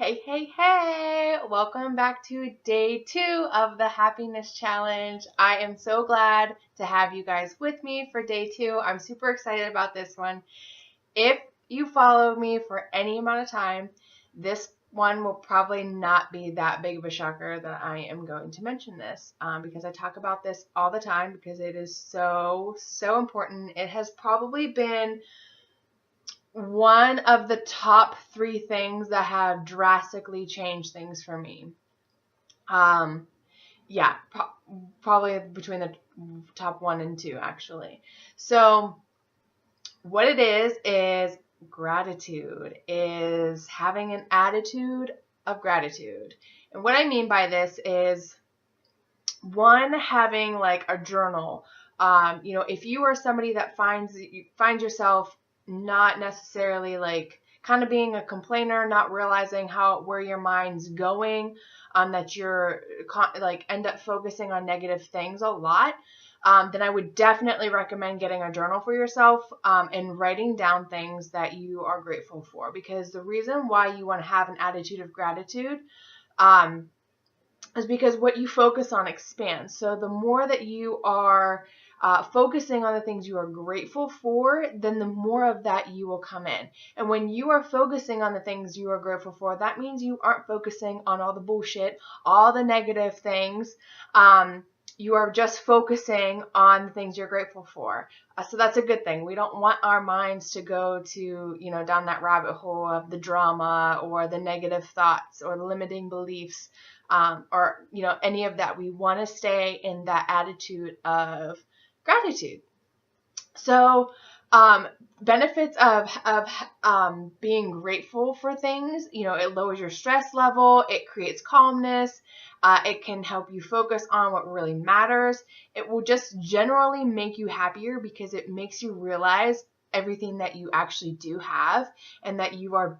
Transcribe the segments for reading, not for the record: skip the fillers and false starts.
Hey, hey, hey! Welcome back to day 2 of the Happiness Challenge. I am so glad to have you guys with me for day 2. I'm super excited about this one. If you follow me for any amount of time, this one will probably not be that big of a shocker that I am going to mention this because I talk about this all the time because it is so important. It has probably been one of the top 3 things that have drastically changed things for me. Yeah, probably between the top 1 and 2 actually. So what it is gratitude, is having an attitude of gratitude. And what I mean by this is, one, having like a journal. If you are somebody that finds yourself not necessarily like kind of being a complainer, not realizing where your mind's going, that you're like end up focusing on negative things a lot, then I would definitely recommend getting a journal for yourself, and writing down things that you are grateful for. Because the reason why you want to have an attitude of gratitude, is because what you focus on expands. So the more that you are focusing on the things you are grateful for, then the more of that you will come in. And when you are focusing on the things you are grateful for, that means you aren't focusing on all the bullshit, all the negative things. You are just focusing on the things you're grateful for. So that's a good thing. We don't want our minds to go to, down that rabbit hole of the drama or the negative thoughts or the limiting beliefs. Or any of that. We want to stay in that attitude of gratitude. So benefits of being grateful for things, it lowers your stress level, it creates calmness, it can help you focus on what really matters. It will just generally make you happier because it makes you realize everything that you actually do have and that you are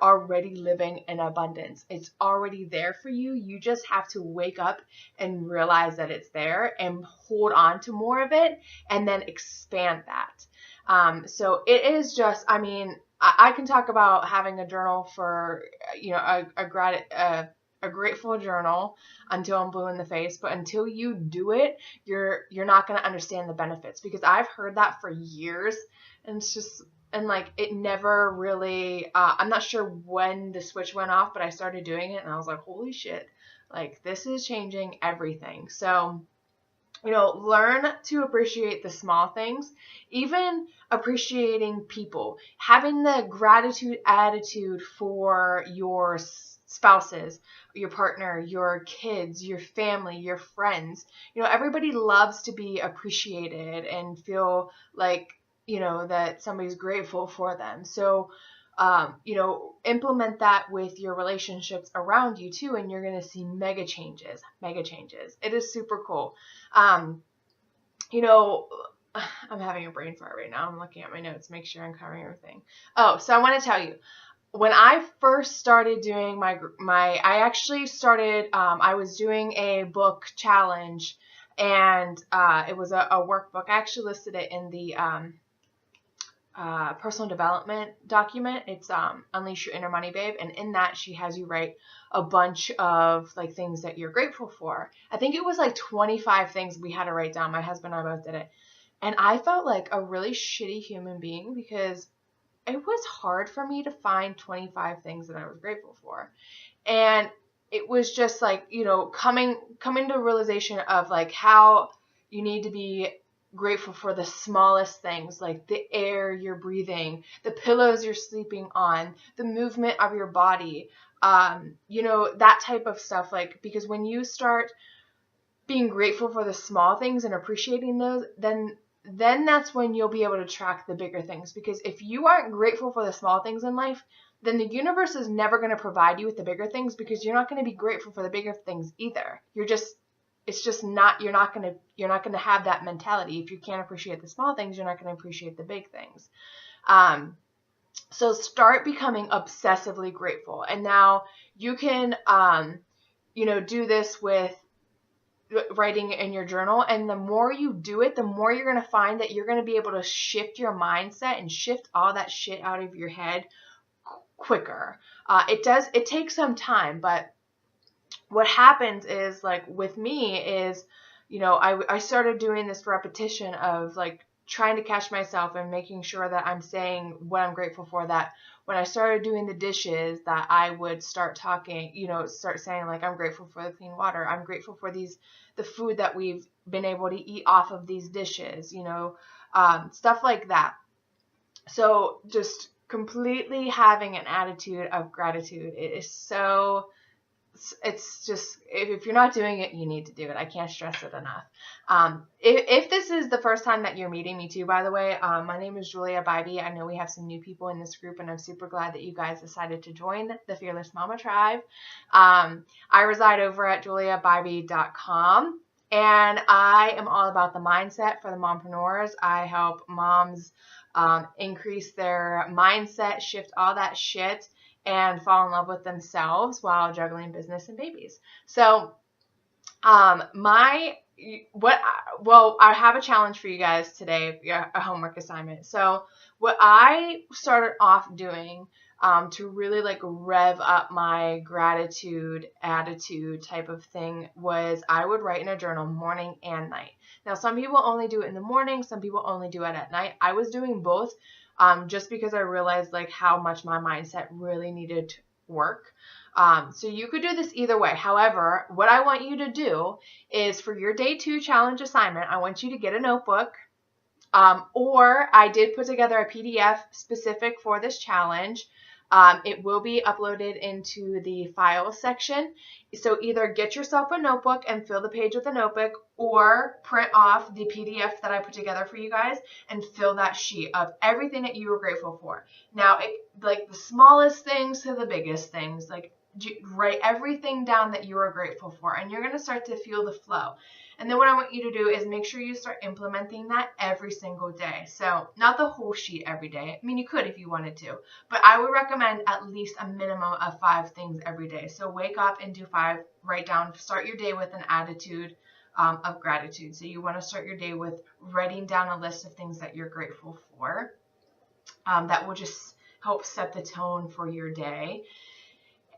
already living in abundance. It's already there for you. You just have to wake up and realize that it's there and hold on to more of it and then expand that. So it is just, I can talk about having a journal for, a grateful journal until I'm blue in the face, but until you do it, you're not going to understand the benefits, because I've heard that for years, and it's just, and like it never really, I'm not sure when the switch went off, but I started doing it and I was like, holy shit, like this is changing everything. So, learn to appreciate the small things, even appreciating people, having the gratitude attitude for your spouses, your partner, your kids, your family, your friends. Everybody loves to be appreciated and feel like, that somebody's grateful for them. So, implement that with your relationships around you too, and you're going to see mega changes. It is super cool. I'm having a brain fart right now. I'm looking at my notes, make sure I'm covering everything. Oh, so I want to tell you, when I first started doing I actually started, I was doing a book challenge, and it was a workbook. I actually listed it in the personal development document. It's Unleash Your Inner Money Babe, and in that she has you write a bunch of like things that you're grateful for. I think it was like 25 things we had to write down. My husband and I both did it, and I felt like a really shitty human being because it was hard for me to find 25 things that I was grateful for. And it was just like, coming to a realization of like how you need to be grateful for the smallest things, like the air you're breathing, the pillows you're sleeping on, the movement of your body, that type of stuff. Like, because when you start being grateful for the small things and appreciating those, then that's when you'll be able to track the bigger things. Because if you aren't grateful for the small things in life, then the universe is never going to provide you with the bigger things, because you're not going to be grateful for the bigger things either. You're not going to have that mentality. If you can't appreciate the small things, you're not going to appreciate the big things. So start becoming obsessively grateful. And now you can, do this with writing in your journal, and the more you do it, the more you're going to find that you're going to be able to shift your mindset and shift all that shit out of your head quicker. It takes some time, but what happens is, like with me is, I started doing this repetition of like trying to catch myself and making sure that I'm saying what I'm grateful for, that when I started doing the dishes, that I would start talking, start saying like, I'm grateful for the clean water. I'm grateful for the food that we've been able to eat off of these dishes, stuff like that. So just completely having an attitude of gratitude, it's just, if you're not doing it, you need to do it. I can't stress it enough. If this is the first time that you're meeting me too, by the way, my name is Julia Bybee. I know we have some new people in this group, and I'm super glad that you guys decided to join the Fearless Mama Tribe. I reside over at juliabybee.com, and I am all about the mindset for the mompreneurs. I help moms increase their mindset, shift all that shit, and fall in love with themselves while juggling business and babies. So, I have a challenge for you guys today, a homework assignment. So what I started off doing, to really like rev up my gratitude attitude type of thing, was I would write in a journal morning and night. Now, some people only do it in the morning, some people only do it at night. I was doing both, just because I realized like how much my mindset really needed work. So you could do this either way. However, what I want you to do is, for your day 2 challenge assignment, I want you to get a notebook, or I did put together a PDF specific for this challenge. It will be uploaded into the files section. So either get yourself a notebook and fill the page with a notebook, or print off the PDF that I put together for you guys and fill that sheet of everything that you were grateful for. Now, like the smallest things to the biggest things, like write everything down that you are grateful for, and you're going to start to feel the flow. And then what I want you to do is make sure you start implementing that every single day. So not the whole sheet every day. I mean, you could if you wanted to, but I would recommend at least a minimum of 5 things every day. So wake up and do 5, write down, start your day with an attitude of gratitude. So you want to start your day with writing down a list of things that you're grateful for. That will just help set the tone for your day.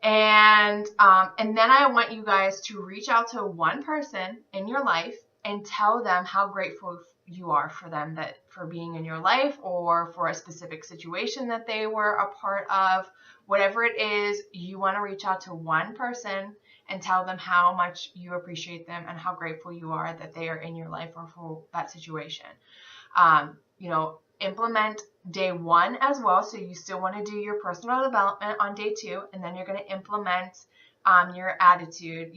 And then I want you guys to reach out to one person in your life and tell them how grateful you are for them, for being in your life, or for a specific situation that they were a part of. Whatever it is, you want to reach out to one person and tell them how much you appreciate them and how grateful you are that they are in your life or for that situation. Implement day 1 as well. So you still want to do your personal development on day 2, and then you're going to implement your attitude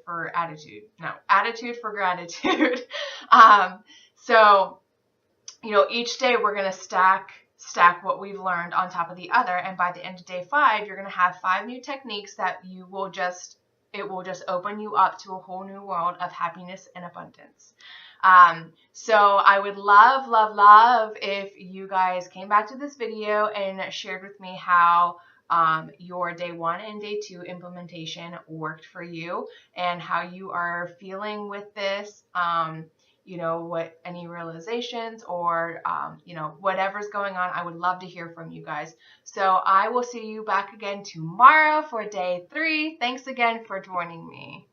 for gratitude. So each day we're going to stack what we've learned on top of the other, and by the end of day 5, you're going to have 5 new techniques that it will just open you up to a whole new world of happiness and abundance. So I would love if you guys came back to this video and shared with me how your day 1 and day 2 implementation worked for you, and how you are feeling with this. What any realizations or whatever's going on. I would love to hear from you guys. So I will see you back again tomorrow for day 3. Thanks again for joining me.